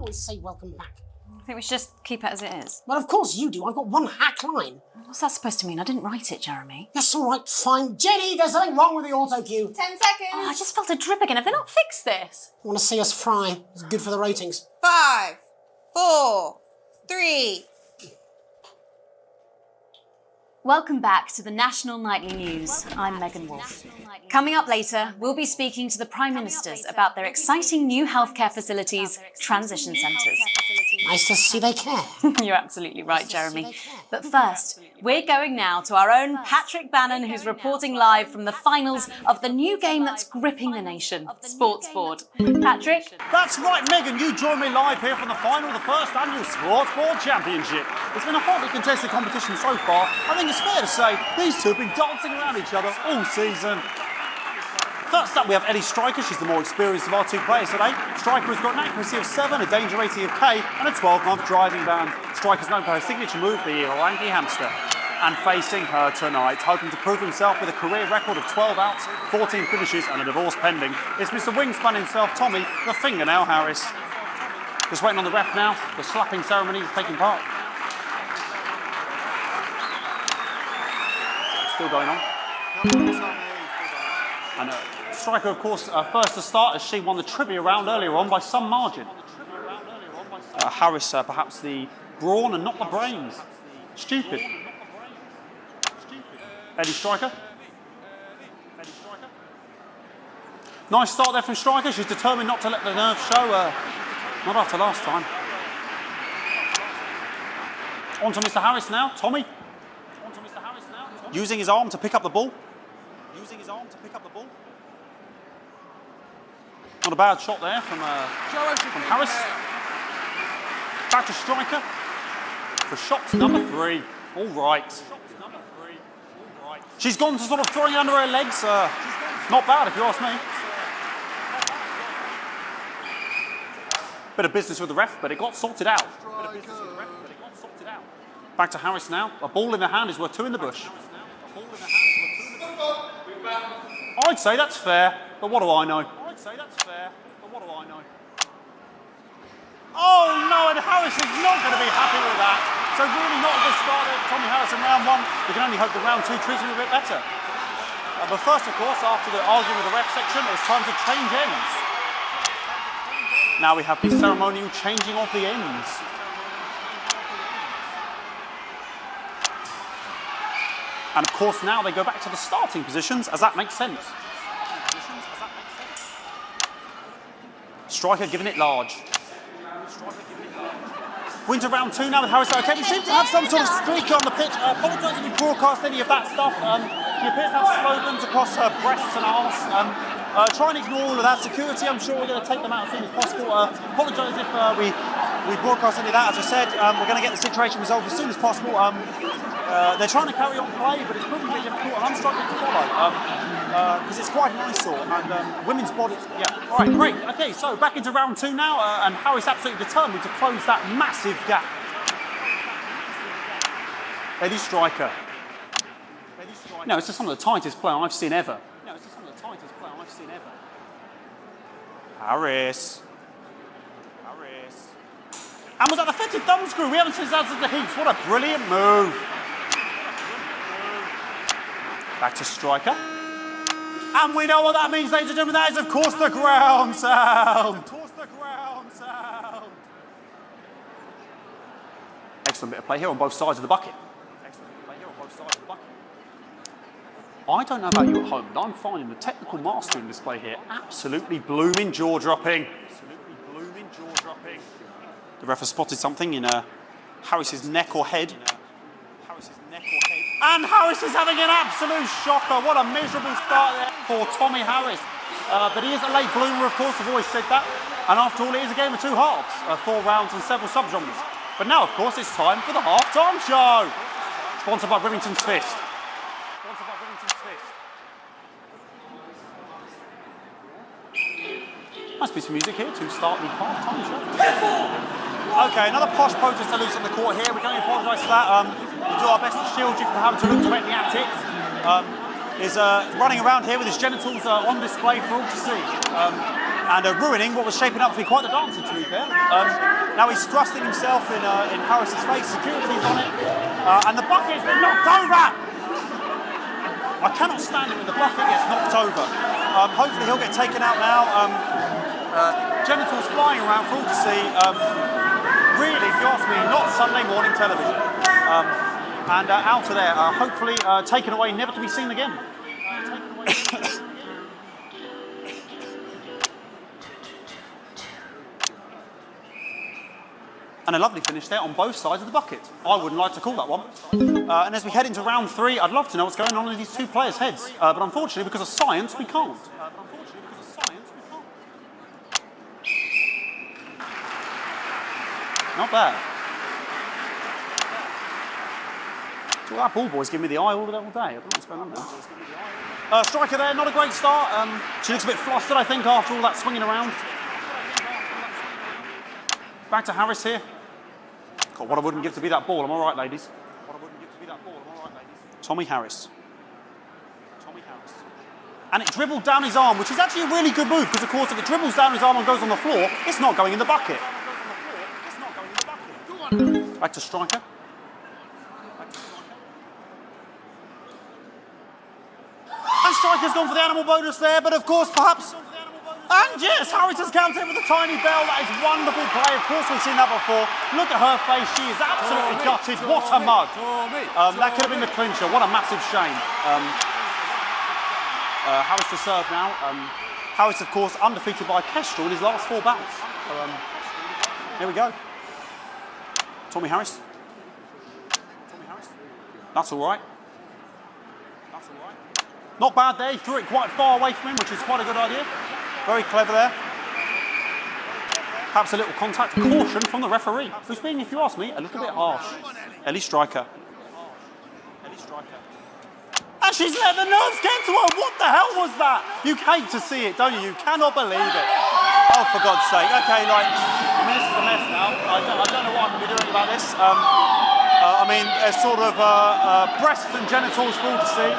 always say welcome back. I think we should just keep it as it is. Well, of course you do. I've got one hack line. What's that supposed to mean? I didn't write it, Jeremy. That's all right, fine. Jenny, there's something wrong with the auto cue. 10 seconds. Oh, I just felt a drip again. Have they not fixed this? Want to see us fry? It's good for the ratings. 5, 4, 3. Welcome back to the National Nightly News. I'm Megan Wolfe. Coming up later, we'll be speaking to the Prime Ministers about their exciting new healthcare facilities, transition centres. Nice to see they care. You're absolutely right, Jeremy. But first, we're going now to our own Patrick Bannon, who's reporting live from the finals of the new game that's gripping the nation, Sportsboard. Patrick? That's right, Megan. You join me live here from the final of the first annual Sportsboard Championship. It's been a hotly contested competition so far. I think it's fair to say these two have been dancing around each other all season. First up, we have Eddie Striker. She's the more experienced of our two players today. Striker has got an accuracy of 7, a danger rating of K, and a 12-month driving ban. Striker's known for her signature move, the Orangi Hamster. And facing her tonight, hoping to prove himself with a career record of 12 outs, 14 finishes, and a divorce pending, it's Mr. Wingspan himself, Tommy, the Fingernail Harris. Just waiting on the ref now. The slapping ceremony is taking part. Still going on. And Striker, of course, first to start as she won the trivia round earlier on by some margin. Harris, perhaps the brawn and not the brains. Stupid. Eddie Striker. Nice start there from Striker. She's determined not to let the nerves show. Not after last time. On to Mr. Harris now. Tommy. Using his arm to pick up the ball. Not a bad shot there from Harris. Back to Striker for shot number 3. All right. She's gone to sort of throwing it under her legs. Not bad if you ask me. Bit of business with the ref, but it got sorted out. Back to Harris now. A ball in the hand is worth 2 in the bush. I'd say that's fair, but what do I know? Oh no, and Harris is not going to be happy with that. So really not a good start there for Tommy Harris in round 1. We can only hope that round 2 treats him a bit better. But first, of course, after the arguing with the ref section, it's time to change ends. Now we have the ceremonial changing of the ends. And of course now they go back to the starting positions, as that makes sense. Striker giving it large. We're into round 2 now with Harris. Okay, we seem to have some sort of streak on the pitch. Apologise if we broadcast any of that stuff. She appears to have slogans across her breasts and arse. Try and ignore all of that. Security, I'm sure we're going to take them out as soon as possible. Apologise if we broadcast any of that. As I said, we're going to get the situation resolved as soon as possible. They're trying to carry on play, but it's proving really difficult, and I'm struggling to follow because it's quite an eyesore. And women's body, yeah. All right, great. Okay, so back into round 2 now, and Harris absolutely determined to close that massive gap. Eddie Striker. No, it's just some of the tightest play I've seen ever. Harris. And was that the fetid thumb screw? We haven't seen that since the heats. What a brilliant move. Back to Striker. And we know what that means, ladies and gentlemen. That is, of course, the ground sound. Excellent bit of play here on both sides of the bucket. I don't know about you at home, but I'm finding the technical mastering display here absolutely blooming jaw-dropping. The ref has spotted something in Harris's neck or head. And Harris is having an absolute shocker. What a miserable start there for Tommy Harris. But he is a late bloomer, of course. I've always said that. And after all, it is a game of 2 halves, 4 rounds and several subgenres. But now, of course, it's time for the half-time show. Sponsored by Remington's Fist. Nice piece of music here to start the half-time show. Okay, another posh protester loose on the court here. We can only apologise for that. We'll do our best to shield you from having to look directly at it. Is running around here with his genitals on display for all to see. and ruining what was shaping up to be quite the dancing to be fair. Now he's thrusting himself in Harris's face, security's on it, and the bucket's been knocked over! I cannot stand it when the bucket gets knocked over. Hopefully he'll get taken out now. Genitals flying around for all to see. Really, if you ask me, not Sunday morning television. And out of there, hopefully taken away, never to be seen again. And a lovely finish there on both sides of the bucket. I wouldn't like to call that one. And as we head into round 3, I'd love to know what's going on in these two players' heads. But unfortunately, because of science, we can't. Not bad. So that ball boy's giving me the eye all day. I don't know what's going on there. Striker there, not a great start. She looks a bit flustered, I think, after all that swinging around. Back to Harris here. God, what I wouldn't give to be that ball. I'm all right, ladies. Tommy Harris. And it dribbled down his arm, which is actually a really good move, because, of course, if it dribbles down his arm and goes on the floor, it's not going in the bucket. Back to striker. And striker's gone for the animal bonus there, but, of course, perhaps... And yes, Harris has counted with a tiny bell. That is wonderful play. Of course, we've seen that before. Look at her face. She is absolutely gutted. What a mug. That could have been the clincher. What a massive shame. Harris to serve now. Harris, of course, undefeated by Kestrel in his last 4 bouts. So, here we go. Tommy Harris. That's all right. Not bad there. He threw it quite far away from him, which is quite a good idea. Very clever there. Perhaps a little contact caution from the referee, who's being, if you ask me, a little bit harsh. Ellie Striker. And she's let the nerves get to her. What the hell was that? You hate to see it, don't you? You cannot believe it. Oh, for God's sake. Okay, like, I mean, this is a mess now. I don't know what I can be doing about this. I mean, there's sort of breasts and genitals for all to see.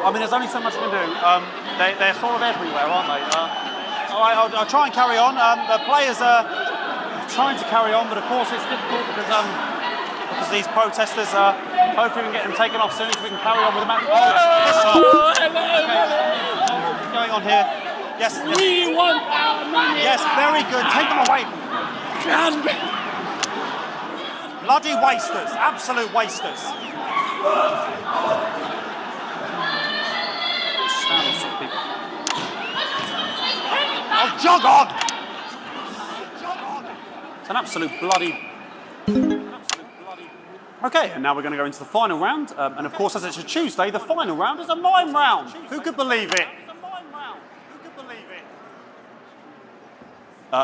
I mean, there's only so much I can do. They're sort of everywhere, aren't they? I'll try and carry on. The players are trying to carry on, but of course it's difficult because these protesters, hopefully we can get them taken off soon so we can carry on with the match. What's going on here? Yes. We want our money. Yes, very good. Take them away. Bloody wasters. Absolute wasters. Oh, jog on! It's an absolute bloody... Okay, and now we're going to go into the final round. And of course, as it's a Tuesday, the final round is a mime round. Who could believe it?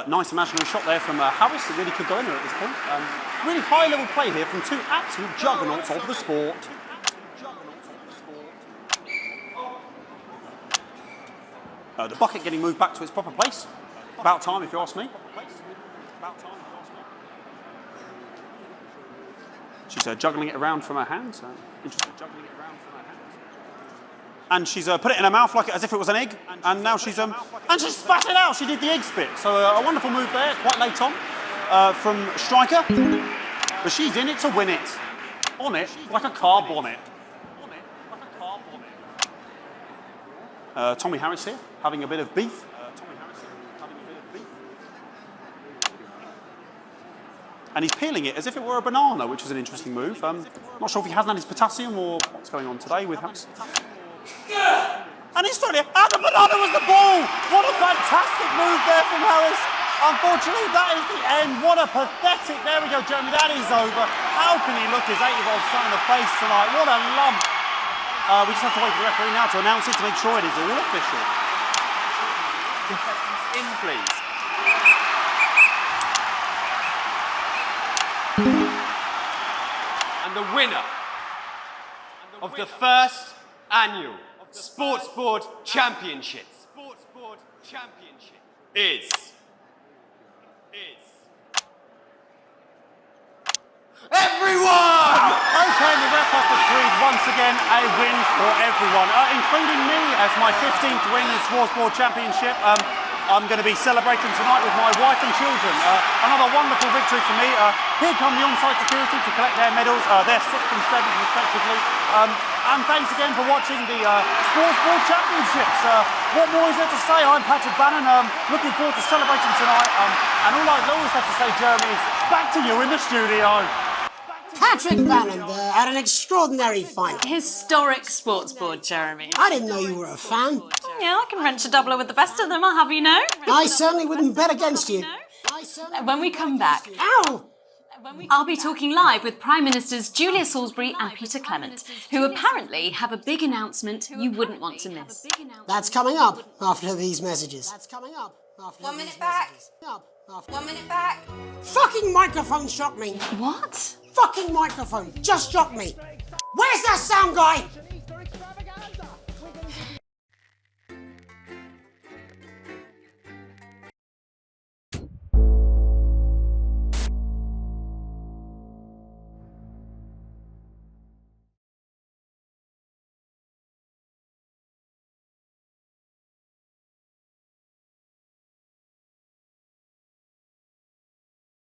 Nice imaginary shot there from Harris. It really could go in there at this point. Really high-level play here from 2 absolute juggernauts of the sport. The bucket getting moved back to its proper place. About time, if you ask me. She's juggling it around from her hands. Interesting. And she's put it in her mouth like as if it was an egg. And now she's and she spat it out. She did the egg spit. So a wonderful move there, quite late on, from Striker. But she's in it to win it. On it like a car bonnet. Tommy Harris here, having a bit of beef. And he's peeling it as if it were a banana, which is an interesting move. Not sure if he hasn't had his potassium or what's going on today with Harris. And he's throwing it, and the banana was the ball! What a fantastic move there from Harris. Unfortunately, that is the end. What a pathetic, there we go, Jeremy, that is over. How can he look his 8-year-old son in the face tonight? What a lump. We just have to wait for the referee now to announce it to make sure it is all official. Contestants in, please. And the winner of the first annual Sportsboard Championship is everyone! Okay, the ref has decreed once again a win for everyone, including me as my 15th win in the Sportsboard Championship. I'm going to be celebrating tonight with my wife and children. Another wonderful victory for me. Here come the on-site security to collect their medals. They're 6th and 7th respectively. And thanks again for watching the Sportsboard Championships. What more is there to say? I'm Patrick Bannon. Looking forward to celebrating tonight. And all I always have to say, Jeremy, is back to you in the studio. Patrick Bannon there had an extraordinary final. Historic Sportsboard, Jeremy. I didn't know you were a fan. Yeah, I can wrench a doubler with the best of them, I'll have you know. I certainly wouldn't bet against you. When we come back, Ow! I'll be talking live with Prime Ministers Julia Salisbury and Peter Clement, who apparently have a big announcement you wouldn't want to miss. That's coming up after these messages. 1 minute back. 1 minute back. Fucking microphone shocked me. What? Fucking microphone just shocked me. Where's that sound guy?